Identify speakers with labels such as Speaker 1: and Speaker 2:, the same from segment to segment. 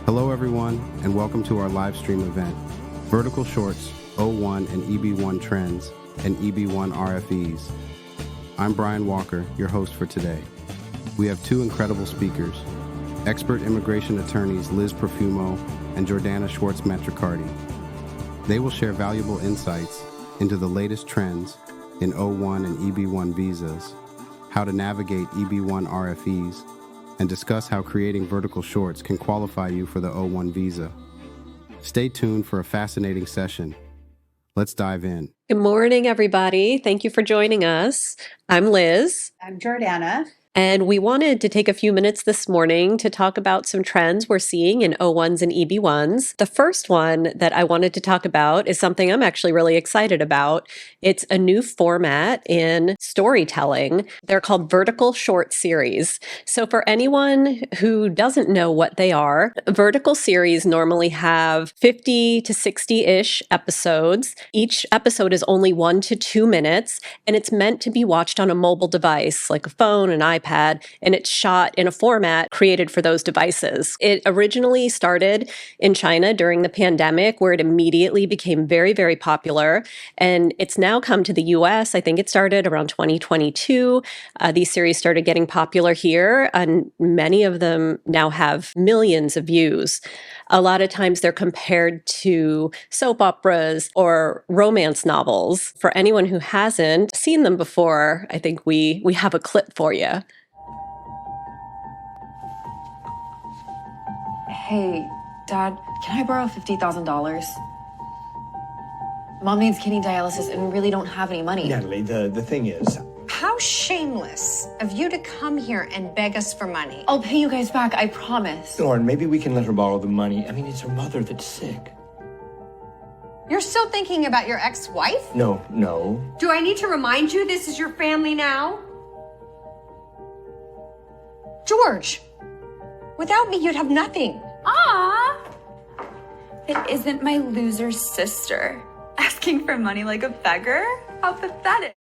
Speaker 1: Hello everyone, and welcome to our live stream event, Vertical Shorts, O-1 and EB-1 Trends, and EB-1 RFEs. I'm Brian Walker, your host for today. We have two incredible speakers, expert immigration attorneys Liz Profumo and Jordana Schwartz-Matricardi. They will share valuable insights into the latest trends in O-1 and EB-1 visas, how to navigate EB-1 RFEs, and discuss how creating vertical shorts can qualify you for the O-1 visa. Stay tuned for a fascinating session. Let's dive in.
Speaker 2: Good morning, everybody. Thank you for joining us. I'm Liz.
Speaker 3: I'm Jordana.
Speaker 2: And we wanted to take a few minutes this morning to talk about some trends we're seeing in O1s and EB1s. The first one that I wanted to talk about is something I'm actually really excited about. It's a new format in storytelling. They're called vertical short series. So for anyone who doesn't know what they are, vertical series normally have 50 to 60-ish episodes. Each episode is only 1 to 2 minutes, and it's meant to be watched on a mobile device like a phone, an iPad, and it's shot in a format created for those devices. It originally started in China during the pandemic, where it immediately became very, very popular. And it's now come to the US. I think it started around 2022. These series started getting popular here, and many of them now have millions of views. A lot of times they're compared to soap operas or romance novels. For anyone who hasn't seen them before, I think we have a clip for you.
Speaker 4: Hey, Dad, can I borrow $50,000? Mom needs kidney dialysis and we really don't have any money.
Speaker 5: Natalie, the thing is...
Speaker 6: How shameless of you to come here and beg us for money.
Speaker 4: I'll pay you guys back, I promise.
Speaker 5: Lauren, maybe we can let her borrow the money. I mean, it's her mother that's sick.
Speaker 6: You're still thinking about your ex-wife?
Speaker 5: No.
Speaker 6: Do I need to remind you this is your family now? George, without me, you'd have nothing.
Speaker 7: Ah, it isn't my loser sister asking for money like a beggar. How pathetic.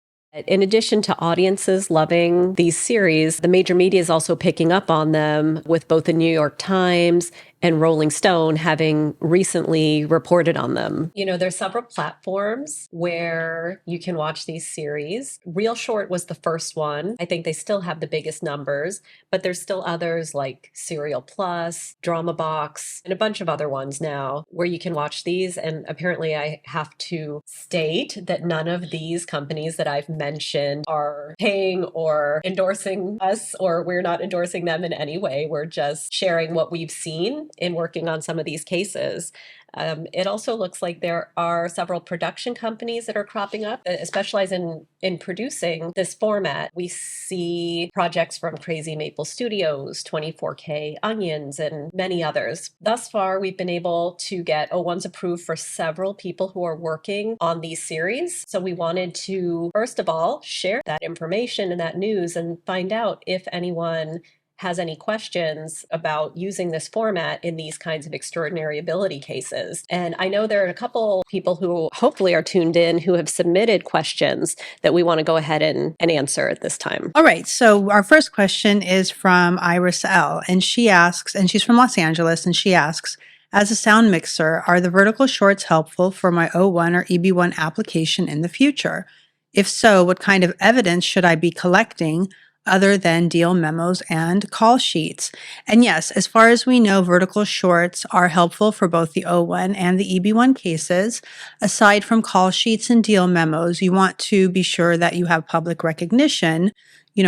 Speaker 2: In addition to audiences loving these series, the major media is also picking up on them, with both the New York Times and Rolling Stone having recently reported on them. You know, there's several platforms where you can watch these series. ReelShort was the first one. I think they still have the biggest numbers, but there's still others like Serial Plus, Drama Box, and a bunch of other ones now where you can watch these. And apparently I have to state that none of these companies that I've mentioned are paying or endorsing us, or we're not endorsing them in any way. We're just sharing what we've seen in working on some of these cases. It also looks like there are several production companies that are cropping up that specialize in producing this format. We see projects from Crazy Maple Studios, 24K Onions, and many others. Thus far, we've been able to get O1s approved for several people who are working on these series. So we wanted to, first of all, share that information and that news and find out if anyone has any questions about using this format in these kinds of extraordinary ability cases. And I know there are a couple people who hopefully are tuned in who have submitted questions that we want to go ahead and answer at this time.
Speaker 3: All right. So our first question is from Iris L. And she asks, and she's from Los Angeles, and she asks, as a sound mixer, are the vertical shorts helpful for my O1 or EB1 application in the future? If so, what kind of evidence should I be collecting other than deal memos and call sheets? And yes, as far as we know, vertical shorts are helpful for both the O1 and the EB1 cases. Aside from call sheets and deal memos, you want to be sure that you have public recognition,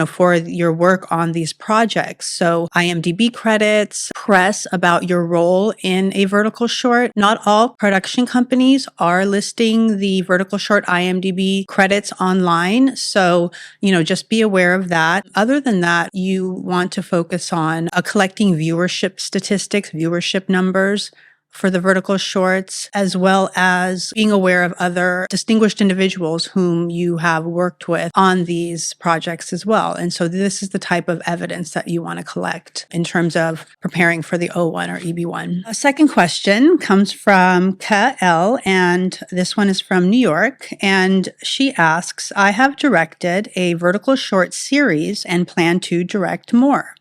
Speaker 3: for your work on these projects. So IMDb credits, press about your role in a vertical short. Not all production companies are listing the vertical short IMDb credits online. So, just be aware of that. Other than that, you want to focus on collecting viewership statistics, viewership numbers for the vertical shorts, as well as being aware of other distinguished individuals whom you have worked with on these projects as well. And so this is the type of evidence that you want to collect in terms of preparing for the O1 or EB1. A second question comes from Ka L, and this one is from New York. And she asks, I have directed a vertical short series and plan to direct more.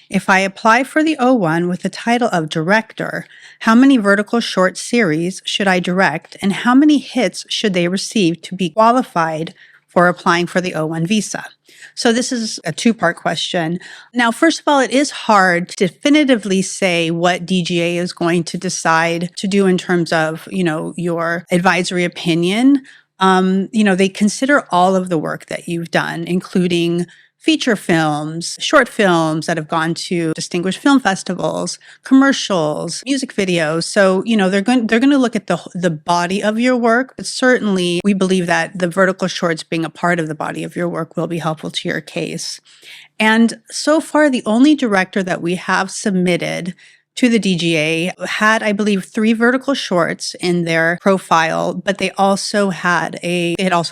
Speaker 3: If I apply for the O-1 with the title of director, how many vertical short series should I direct, and how many hits should they receive to be qualified for applying for the O-1 visa? So this is a two-part question. Now, first of all, it is hard to definitively say what DGA is going to decide to do in terms of, your advisory opinion. They consider all of the work that you've done, including feature films, short films that have gone to distinguished film festivals, commercials, music videos. So, they're going to look at the body of your work. But certainly, we believe that the vertical shorts being a part of the body of your work will be helpful to your case. And so far, the only director that we have submitted to the DGA had, I believe, 3 vertical shorts in their profile, but they had also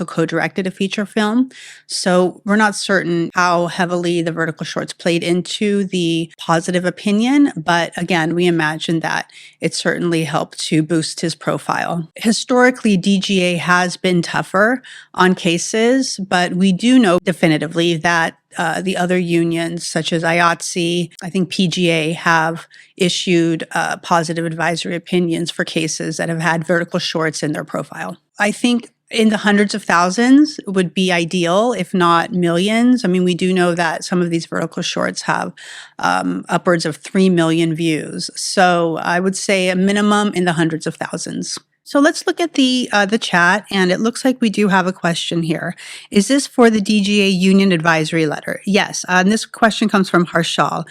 Speaker 3: co-directed a feature film. So we're not certain how heavily the vertical shorts played into the positive opinion, but again, we imagine that it certainly helped to boost his profile. Historically, DGA has been tougher on cases, but we do know definitively that the other unions, such as IATSE, I think PGA, have issued positive advisory opinions for cases that have had vertical shorts in their profile. I think in the hundreds of thousands would be ideal, if not millions. I mean, we do know that some of these vertical shorts have upwards of 3 million views. So I would say a minimum in the hundreds of thousands. So let's look at the chat, and it looks like we do have a question here. Is this for the DGA Union Advisory Letter? Yes, and this question comes from Harshal.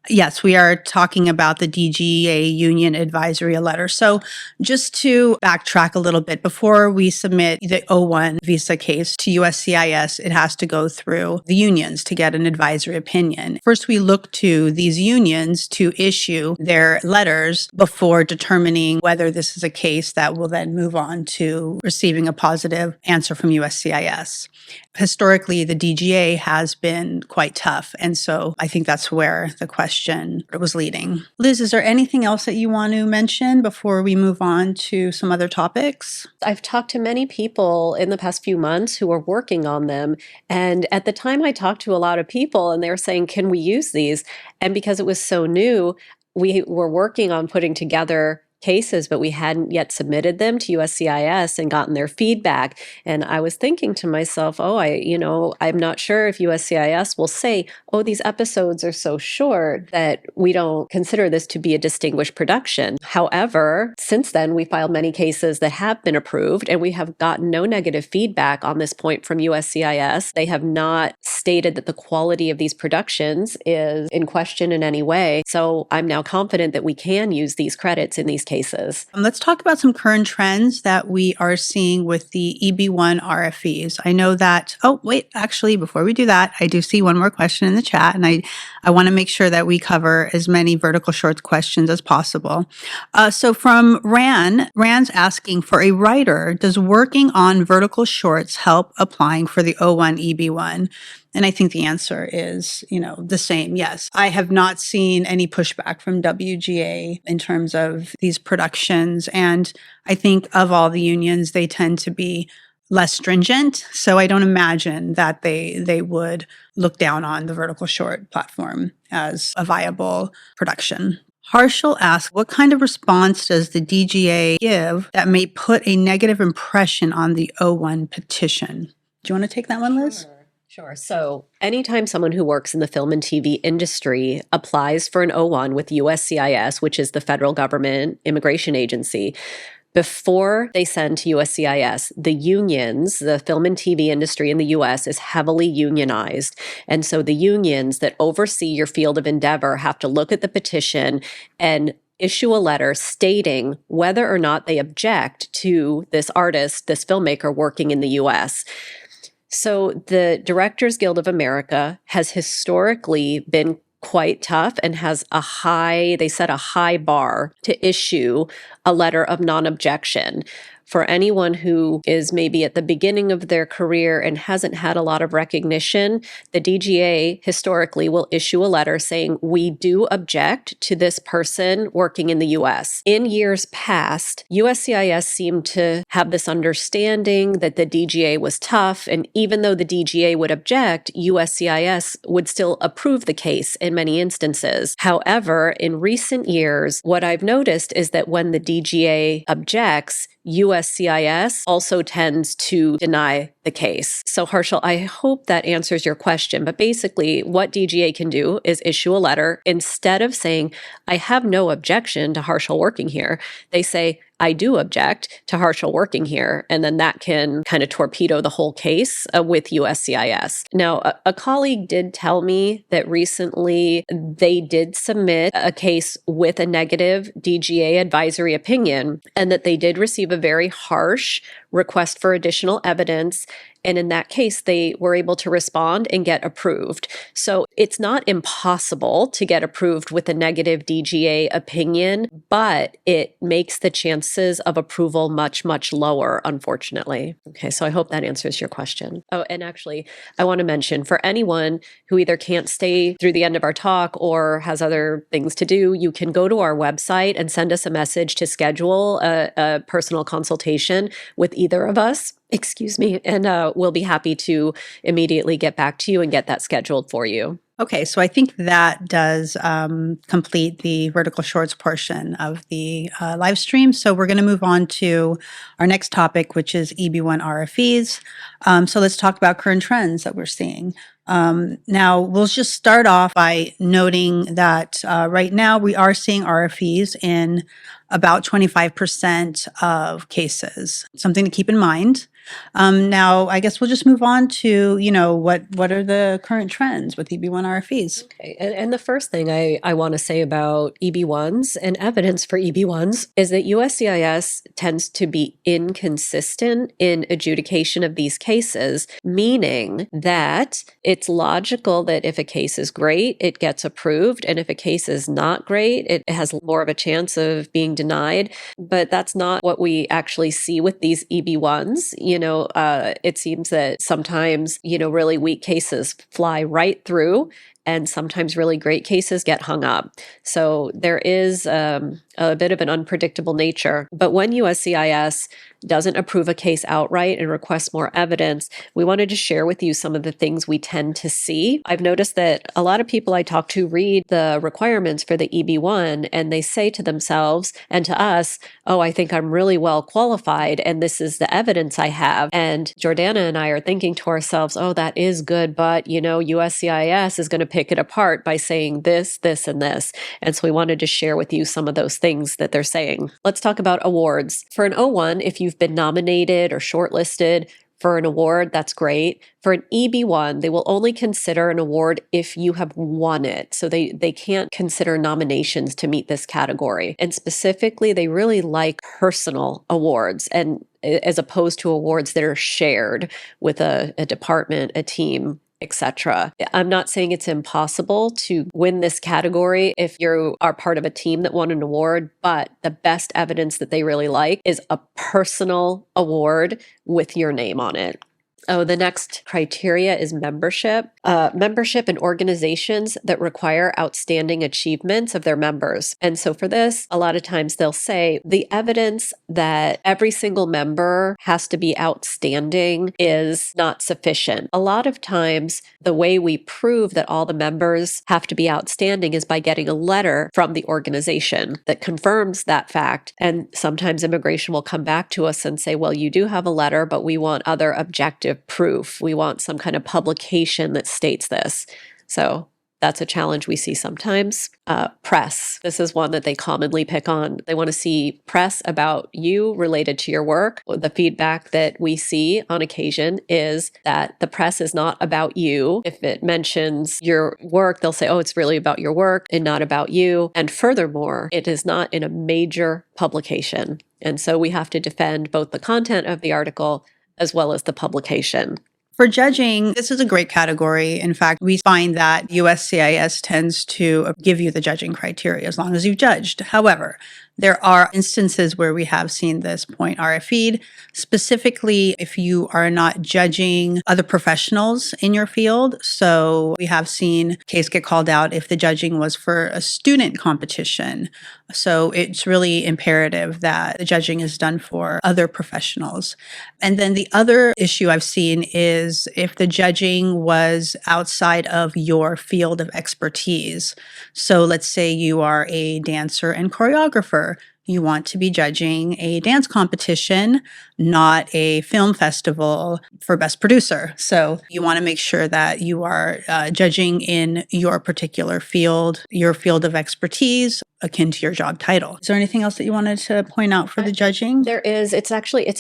Speaker 3: Yes, we are talking about the DGA Union Advisory Letter. So just to backtrack a little bit, before we submit the O-1 visa case to USCIS, it has to go through the unions to get an advisory opinion. First, we look to these unions to issue their letters before determining whether this is a case that will then move on to receiving a positive answer from USCIS. Historically, the DGA has been quite tough, and so I think that's where the question was leading. Liz, is there anything else that you want to mention before we move on to some other topics?
Speaker 2: I've talked to many people in the past few months who are working on them, and at the time I talked to a lot of people and they were saying, can we use these? And because it was so new, we were working on putting together cases, but we hadn't yet submitted them to USCIS and gotten their feedback. And I was thinking to myself, I'm not sure if USCIS will say, these episodes are so short that we don't consider this to be a distinguished production. However, since then, we filed many cases that have been approved, and we have gotten no negative feedback on this point from USCIS. They have not stated that the quality of these productions is in question in any way. So I'm now confident that we can use these credits in these cases.
Speaker 3: Let's talk about some current trends that we are seeing with the EB-1 RFEs. I know that, actually, before we do that, I do see one more question in the chat, and I want to make sure that we cover as many vertical shorts questions as possible. So from Ran's asking, for a writer, does working on vertical shorts help applying for the O-1 EB-1? And I think the answer is, the same. Yes. I have not seen any pushback from WGA in terms of these productions. And I think of all the unions, they tend to be less stringent. So I don't imagine that they would look down on the vertical short platform as a viable production. Harshal asks, what kind of response does the DGA give that may put a negative impression on the O-1 petition? Do you want to take that one, Liz?
Speaker 2: Sure. So anytime someone who works in the film and TV industry applies for an O-1 with USCIS, which is the federal government immigration agency, before they send to USCIS, the unions, the film and TV industry in the US is heavily unionized. And so the unions that oversee your field of endeavor have to look at the petition and issue a letter stating whether or not they object to this artist, this filmmaker working in the US. So the Directors Guild of America has historically been quite tough and has they set a high bar to issue a letter of non-objection for anyone who is maybe at the beginning of their career and hasn't had a lot of recognition, the DGA historically will issue a letter saying, we do object to this person working in the US. In years past, USCIS seemed to have this understanding that the DGA was tough, and even though the DGA would object, USCIS would still approve the case in many instances. However, in recent years, what I've noticed is that when the DGA objects, USCIS also tends to deny the case. So Harshal, I hope that answers your question. But basically, what DGA can do is issue a letter. Instead of saying, I have no objection to Harshal working here, they say, I do object to Harshal working here. And then that can kind of torpedo the whole case with USCIS. Now, a colleague did tell me that recently they did submit a case with a negative DGA advisory opinion, and that they did receive a very harsh request for additional evidence. And in that case, they were able to respond and get approved. So it's not impossible to get approved with a negative DGA opinion, but it makes the chances of approval much, much lower, unfortunately. Okay, so I hope that answers your question. Oh, and actually, I want to mention for anyone who either can't stay through the end of our talk or has other things to do, you can go to our website and send us a message to schedule a personal consultation with either of us. Excuse me. And we'll be happy to immediately get back to you and get that scheduled for you.
Speaker 3: Okay, so I think that does complete the vertical shorts portion of the live stream. So we're going to move on to our next topic, which is EB-1 RFEs. So let's talk about current trends that we're seeing. Now, we'll just start off by noting that right now we are seeing RFEs in about 25% of cases. Something to keep in mind. Now, I guess we'll just move on to, what are the current trends with EB-1 RFEs?
Speaker 2: Okay. And the first thing I want to say about EB-1s and evidence for EB-1s is that USCIS tends to be inconsistent in adjudication of these cases, meaning that it's logical that if a case is great, it gets approved. And if a case is not great, it has more of a chance of being denied. But that's not what we actually see with these EB-1s. It seems that sometimes, really weak cases fly right through, and sometimes really great cases get hung up. So there is a bit of an unpredictable nature. But when USCIS doesn't approve a case outright and requests more evidence, we wanted to share with you some of the things we tend to see. I've noticed that a lot of people I talk to read the requirements for the EB-1 and they say to themselves and to us, oh, I think I'm really well qualified and this is the evidence I have. And Jordana and I are thinking to ourselves, oh, that is good, but USCIS is going to pick it apart by saying this, this, and this. And so we wanted to share with you some of those things that they're saying. Let's talk about awards. For an O-1, if you've been nominated or shortlisted for an award, that's great. For an EB-1, they will only consider an award if you have won it. So they can't consider nominations to meet this category. And specifically, they really like personal awards, and as opposed to awards that are shared with a department, a team, etc. I'm not saying it's impossible to win this category if you are part of a team that won an award, but the best evidence that they really like is a personal award with your name on it. Oh, the next criteria is membership. Membership in organizations that require outstanding achievements of their members. And so for this, a lot of times they'll say the evidence that every single member has to be outstanding is not sufficient. A lot of times, the way we prove that all the members have to be outstanding is by getting a letter from the organization that confirms that fact. And sometimes immigration will come back to us and say, well, you do have a letter, but we want other objective proof. We want some kind of publication that states this. So that's a challenge we see sometimes. Press. This is one that they commonly pick on. They want to see press about you related to your work. The feedback that we see on occasion is that the press is not about you. If it mentions your work, they'll say, oh, it's really about your work and not about you. And furthermore, it is not in a major publication. And so we have to defend both the content of the article as well as the publication.
Speaker 3: For judging, this is a great category. In fact, we find that USCIS tends to give you the judging criteria as long as you've judged. However, There are instances where we have seen this point RFE'd, specifically if you are not judging other professionals in your field. So we have seen a case get called out if the judging was for a student competition. So it's really imperative that the judging is done for other professionals. And then the other issue I've seen is if the judging was outside of your field of expertise. So let's say you are a dancer and choreographer. You want to be judging a dance competition, not a film festival for best producer. So you want to make sure that you are judging in your particular field, your field of expertise, akin to your job title. Is there anything else that you wanted to point out for the judging?
Speaker 2: There is. It's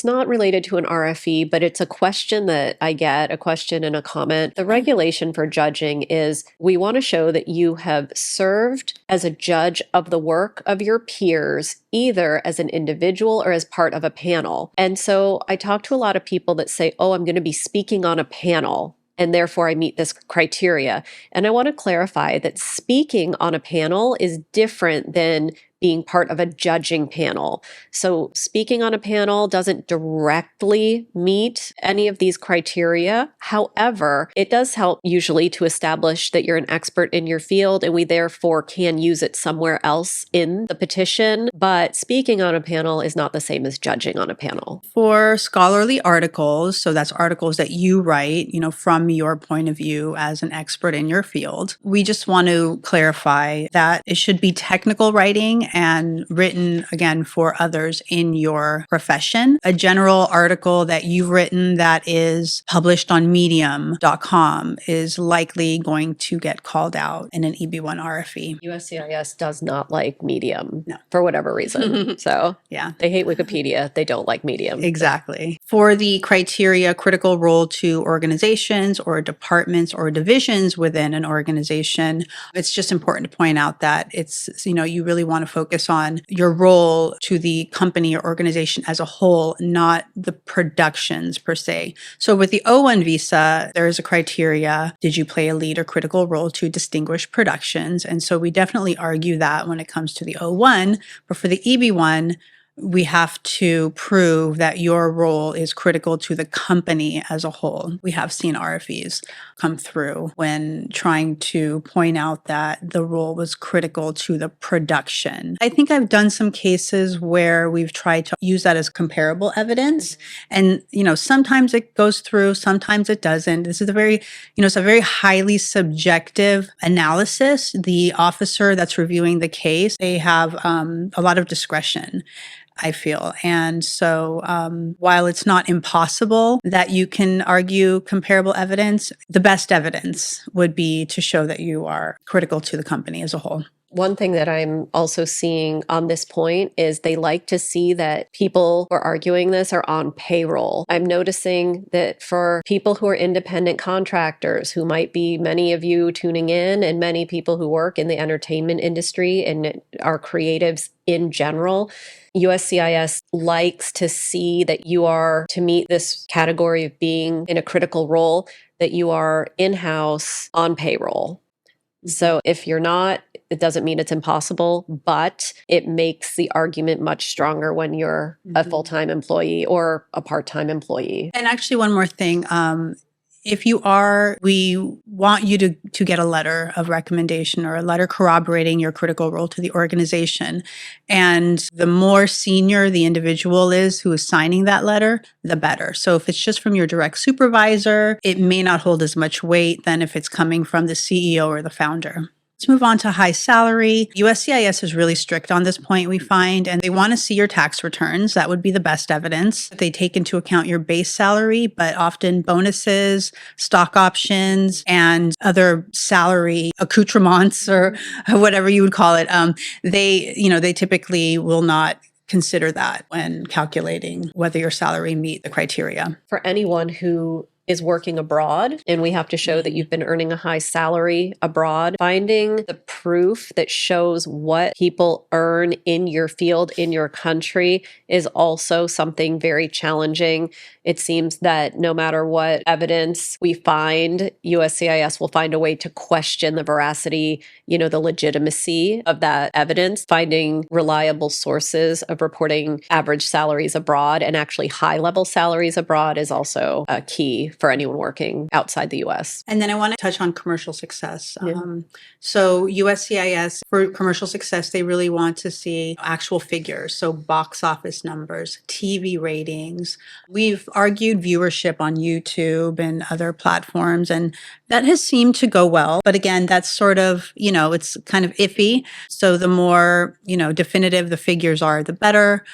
Speaker 2: not related to an RFE, but it's a question that I get, a question and a comment. The regulation for judging is we want to show that you have served as a judge of the work of your peers, either as an individual or as part of a panel. And so I talk to a lot of people that say, oh, I'm going to be speaking on a panel, and therefore I meet this criteria. And I want to clarify that speaking on a panel is different than being part of a judging panel. So speaking on a panel doesn't directly meet any of these criteria. However, it does help usually to establish that you're an expert in your field, and we therefore can use it somewhere else in the petition. But speaking on a panel is not the same as judging on a panel.
Speaker 3: For scholarly articles, so that's articles that you write, from your point of view as an expert in your field, we just want to clarify that it should be technical writing and written, again, for others in your profession. A general article that you've written that is published on medium.com is likely going to get called out in an EB-1 RFE.
Speaker 2: USCIS does not like Medium
Speaker 3: No.
Speaker 2: for whatever reason. So
Speaker 3: Yeah.
Speaker 2: they hate Wikipedia. They don't like Medium.
Speaker 3: Exactly. For the criteria, critical role to organizations or departments or divisions within an organization, it's just important to point out that it's, you really want to focus on your role to the company or organization as a whole, not the productions per se. So with the O-1 visa, there is a criteria. Did you play a lead or critical role to distinguish productions? And so we definitely argue that when it comes to the O-1, but for the EB-1, we have to prove that your role is critical to the company as a whole. We have seen RFEs come through when trying to point out that the role was critical to the production. I think I've done some cases where we've tried to use that as comparable evidence. And, sometimes it goes through, sometimes it doesn't. This is it's a very highly subjective analysis. The officer that's reviewing the case, they have a lot of discretion, I feel. And so while it's not impossible that you can argue comparable evidence, the best evidence would be to show that you are critical to the company as a whole.
Speaker 2: One thing that I'm also seeing on this point is they like to see that people who are arguing this are on payroll. I'm noticing that for people who are independent contractors, who might be many of you tuning in, and many people who work in the entertainment industry and are creatives in general, USCIS likes to see that you are, to meet this category of being in a critical role, that you are in-house on payroll. So if you're not, it doesn't mean it's impossible, but it makes the argument much stronger when you're a full-time employee or a part-time employee.
Speaker 3: And actually, one more thing. If you are, we want you to get a letter of recommendation or a letter corroborating your critical role to the organization. And the more senior the individual is who is signing that letter, the better. So if it's just from your direct supervisor, it may not hold as much weight than if it's coming from the CEO or the founder. Let's move on to high salary. USCIS is really strict on this point, we find, and they want to see your tax returns. That would be the best evidence. They take into account your base salary, but often bonuses, stock options, and other salary accoutrements or whatever you would call it. They typically will not consider that when calculating whether your salary meet the criteria.
Speaker 2: For anyone who is working abroad, and we have to show that you've been earning a high salary abroad. Finding the proof that shows what people earn in your field, in your country, is also something very challenging. It seems that no matter what evidence we find, USCIS will find a way to question the veracity, the legitimacy of that evidence. Finding reliable sources of reporting average salaries abroad and actually high-level salaries abroad is also a key for anyone working outside the US.
Speaker 3: And then I want to touch on commercial success.
Speaker 2: Yeah.
Speaker 3: So USCIS, for commercial success, they really want to see actual figures. So box office numbers, TV ratings. We've argued viewership on YouTube and other platforms, and that has seemed to go well. But again, that's sort of, it's kind of iffy. So the more, definitive the figures are, the better.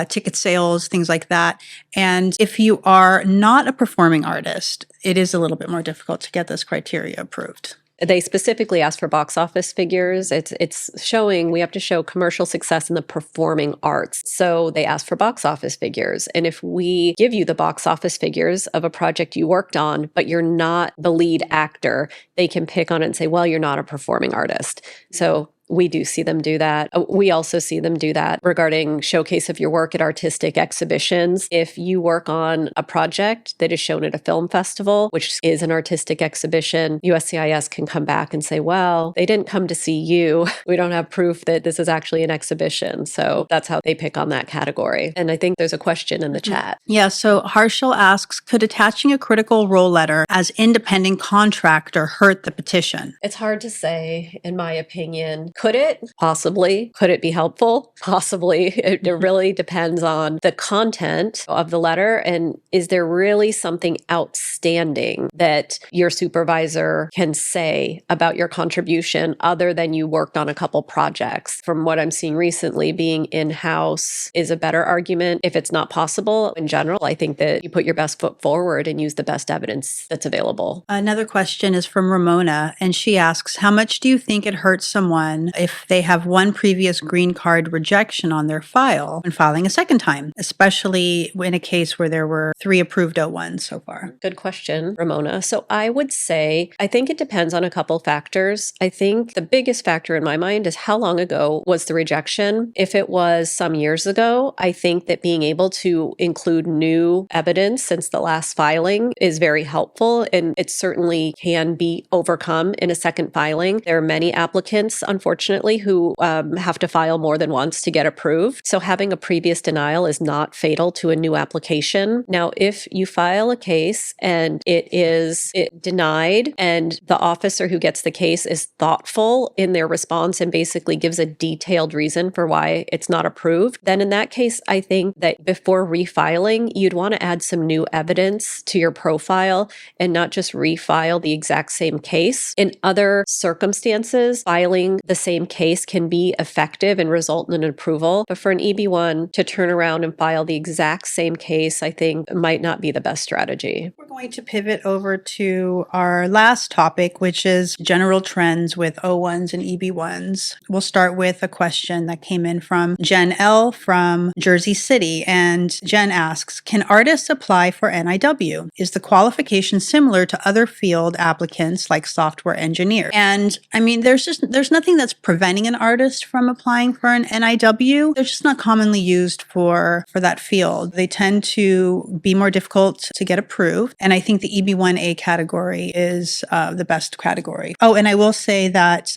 Speaker 3: Ticket sales, things like that. And if you are not a performing artist, it is a little bit more difficult to get this criteria approved.
Speaker 2: They specifically ask for box office figures. It's showing we have to show commercial success in the performing arts. So they ask for box office figures. And if we give you the box office figures of a project you worked on, but you're not the lead actor, they can pick on it and say, well, you're not a performing artist. So we do see them do that. We also see them do that regarding showcase of your work at artistic exhibitions. If you work on a project that is shown at a film festival, which is an artistic exhibition, USCIS can come back and say, well, they didn't come to see you. We don't have proof that this is actually an exhibition. So that's how they pick on that category. And I think there's a question in the chat.
Speaker 3: Yeah, so Harshal asks, could attaching a critical role letter as independent contractor hurt the petition?
Speaker 2: It's hard to say, in my opinion. Could it? Possibly. Could it be helpful? Possibly. It really depends on the content of the letter, and is there really something outstanding that your supervisor can say about your contribution other than you worked on a couple projects? From what I'm seeing recently, being in-house is a better argument. If it's not possible, in general, I think that you put your best foot forward and use the best evidence that's available.
Speaker 3: Another question is from Ramona, and she asks, how much do you think it hurts someone if they have one previous green card rejection on their file when filing a second time, especially in a case where there were 3 approved O-1s so far?
Speaker 2: Good question, Ramona. So I would say, I think it depends on a couple factors. I think the biggest factor in my mind is how long ago was the rejection? If it was some years ago, I think that being able to include new evidence since the last filing is very helpful, and it certainly can be overcome in a second filing. There are many applicants, unfortunately, who have to file more than once to get approved. So having a previous denial is not fatal to a new application. Now, if you file a case and it is denied, and the officer who gets the case is thoughtful in their response and basically gives a detailed reason for why it's not approved, then in that case, I think that before refiling, you'd want to add some new evidence to your profile and not just refile the exact same case. In other circumstances, filing the same case can be effective and result in an approval. But for an EB-1 to turn around and file the exact same case, I think might not be the best strategy.
Speaker 3: We're going to pivot over to our last topic, which is general trends with O-1s and EB-1s. We'll start with a question that came in from Jen L. from Jersey City. And Jen asks, can artists apply for NIW? Is the qualification similar to other field applicants like software engineer? And I mean, there's nothing that's preventing an artist from applying for an NIW. They're just not commonly used for that field. They tend to be more difficult to get approved. And I think the EB-1A category is the best category. Oh, and I will say that,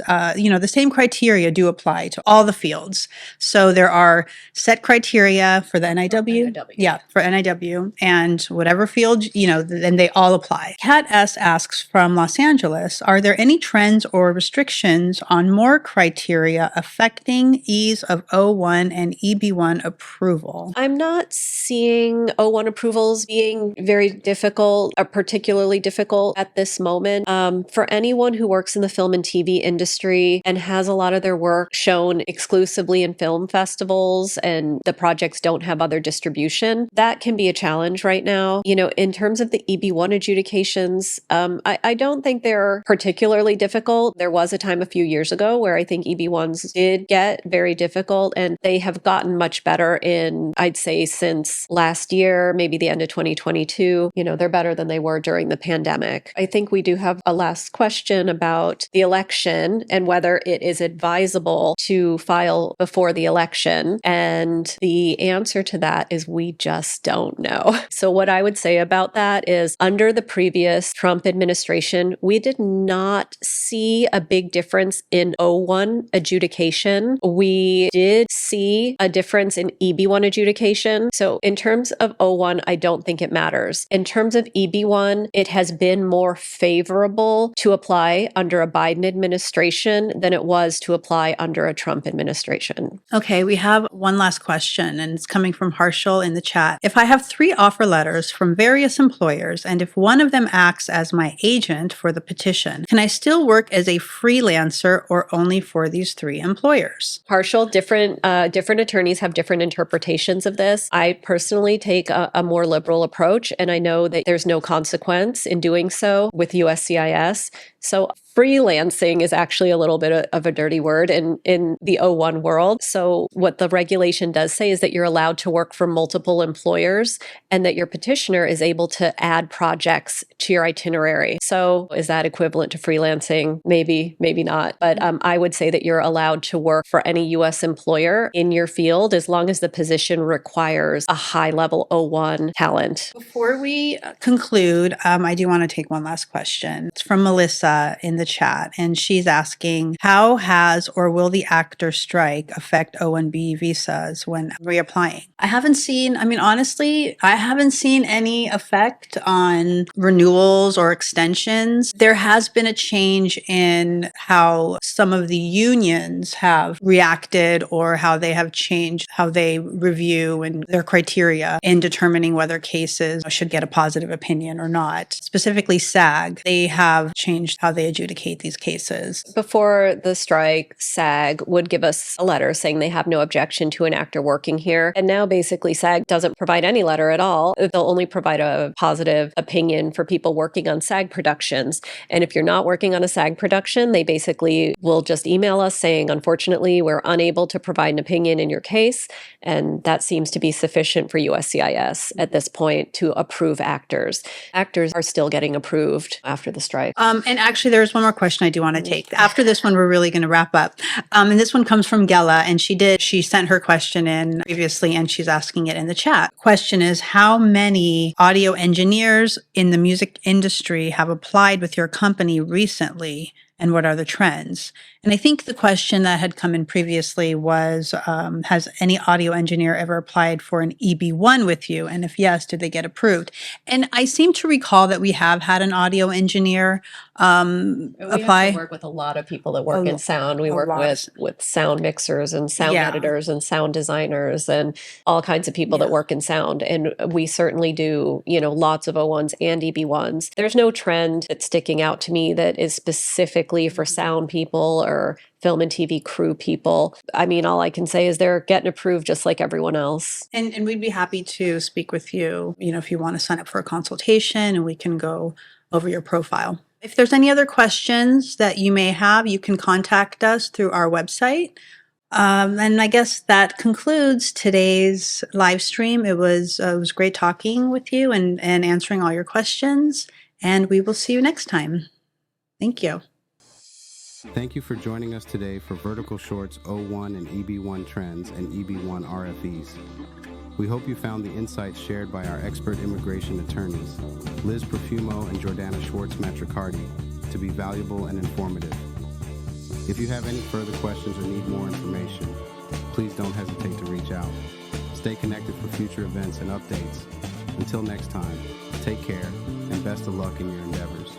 Speaker 3: the same criteria do apply to all the fields. So there are set criteria for the NIW. Yeah, for NIW. And whatever field, then they all apply. Kat S. asks from Los Angeles, are there any trends or restrictions on more criteria affecting ease of O-1 and EB-1 approval?
Speaker 2: I'm not seeing O-1 approvals being very difficult, or particularly difficult at this moment. For anyone who works in the film and TV industry and has a lot of their work shown exclusively in film festivals and the projects don't have other distribution, that can be a challenge right now. In terms of the EB-1 adjudications, I don't think they're particularly difficult. There was a time a few years ago where year, I think EB-1s did get very difficult, and they have gotten much better in, I'd say, since last year, maybe the end of 2022. They're better than they were during the pandemic. I think we do have a last question about the election and whether it is advisable to file before the election. And the answer to that is we just don't know. So what I would say about that is under the previous Trump administration, we did not see a big difference in O-1 adjudication. We did see a difference in EB-1 adjudication. So in terms of O-1, I don't think it matters. In terms of EB-1, it has been more favorable to apply under a Biden administration than it was to apply under a Trump administration.
Speaker 3: Okay, we have one last question, and it's coming from Harshal in the chat. If I have 3 offer letters from various employers, and if one of them acts as my agent for the petition, can I still work as a freelancer or only for these 3 employers?
Speaker 2: Partial, different attorneys have different interpretations of this. I personally take a more liberal approach, and I know that there's no consequence in doing so with USCIS. So freelancing is actually a little bit of a dirty word in the O-1 world. So what the regulation does say is that you're allowed to work for multiple employers and that your petitioner is able to add projects to your itinerary. So is that equivalent to freelancing? Maybe, maybe not. But I would say that you're allowed to work for any U.S. employer in your field as long as the position requires a high-level O-1 talent.
Speaker 3: Before we conclude, I do want to take one last question. It's from Melissa in the chat, and she's asking, how has or will the actor strike affect O-1B visas when reapplying? I haven't seen any effect on renewals or extensions. There has been a change in how some of the unions have reacted or how they have changed how they review and their criteria in determining whether cases should get a positive opinion or not. Specifically SAG, they have changed how they adjudicate these cases.
Speaker 2: Before the strike, SAG would give us a letter saying they have no objection to an actor working here. And now basically SAG doesn't provide any letter at all. They'll only provide a positive opinion for people working on SAG productions. And if you're not working on a SAG production, they basically will just email us saying, unfortunately, we're unable to provide an opinion in your case. And that seems to be sufficient for USCIS at this point to approve actors. Actors are still getting approved after the strike.
Speaker 3: And actually, there's one more question I do want to take. After this one, we're really going to wrap up. And this one comes from Gela, and she sent her question in previously, and she's asking it in the chat. Question is, how many audio engineers in the music industry have applied with your company recently, and what are the trends? And I think the question that had come in previously was, has any audio engineer ever applied for an EB-1 with you? And if yes, did they get approved? And I seem to recall that we have had an audio engineer apply.
Speaker 2: We work with a lot of people that work in sound. We work with sound mixers and sound editors and sound designers and all kinds of people that work in sound. And we certainly do, lots of O-1s and EB-1s. There's no trend that's sticking out to me that is specifically for sound people or film and TV crew people. I mean, all I can say is they're getting approved just like everyone else.
Speaker 3: And we'd be happy to speak with you, if you want to sign up for a consultation and we can go over your profile. If there's any other questions that you may have, you can contact us through our website. And I guess that concludes today's live stream. It was great talking with you and answering all your questions. And we will see you next time. Thank you.
Speaker 1: Thank you for joining us today for Vertical Shorts O-1 and EB-1 trends and EB-1 RFEs. We hope you found the insights shared by our expert immigration attorneys, Liz Profumo and Jordana Schwartz-Matricardi, to be valuable and informative. If you have any further questions or need more information, please don't hesitate to reach out. Stay connected for future events and updates. Until next time, take care and best of luck in your endeavors.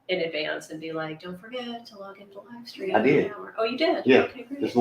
Speaker 2: In advance and be like, don't forget to log into live stream.
Speaker 8: I did.
Speaker 2: Oh, you did?
Speaker 8: Yeah.
Speaker 2: Okay, great.